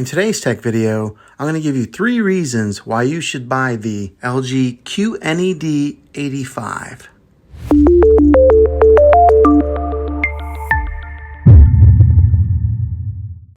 In today's tech video, I'm going to give you 3 reasons why you should buy the LG QNED 85.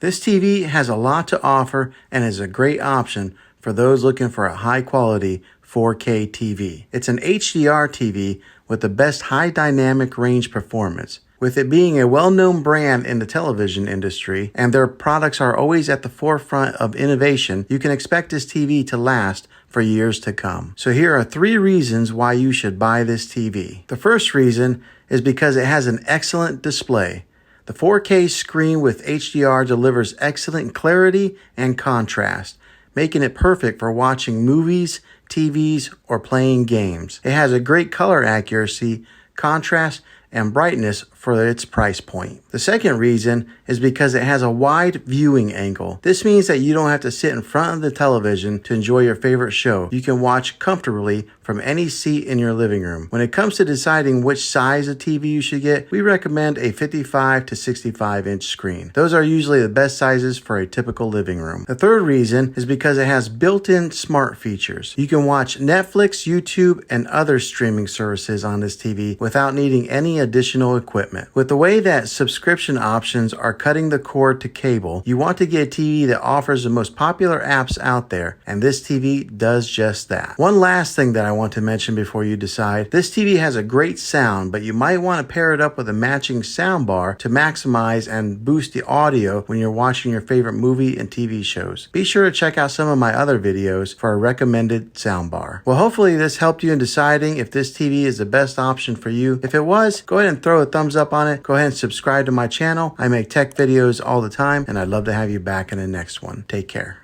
This TV has a lot to offer and is a great option for those looking for a high-quality 4K TV. It's an HDR TV with the best high dynamic range performance. With it being a well-known brand in the television industry and their products are always at the forefront of innovation, you can expect this TV to last for years to come. So here are 3 reasons why you should buy this TV. The first reason is because it has an excellent display. The 4K screen with HDR delivers excellent clarity and contrast, making it perfect for watching movies, TVs, or playing games. It has a great color accuracy, contrast, and brightness for its price point. The second reason is because it has a wide viewing angle. This means that you don't have to sit in front of the television to enjoy your favorite show. You can watch comfortably from any seat in your living room. When it comes to deciding which size of TV you should get, we recommend a 55 to 65 inch screen. Those are usually the best sizes for a typical living room. The third reason is because it has built-in smart features. You can watch Netflix, YouTube, and other streaming services on this TV without needing any additional equipment. With the way that subscription options are cutting the cord to cable, you want to get a TV that offers the most popular apps out there, and this TV does just that. One last thing that I want to mention before you decide, this TV has a great sound, but you might want to pair it up with a matching sound bar to maximize and boost the audio when you're watching your favorite movie and TV shows. Be sure to check out some of my other videos for a recommended sound bar. Well, hopefully this helped you in deciding if this TV is the best option for you. If it was, go ahead and throw a thumbs up on it. Go ahead and subscribe to my channel. I make tech videos all the time, and I'd love to have you back in the next one. Take care.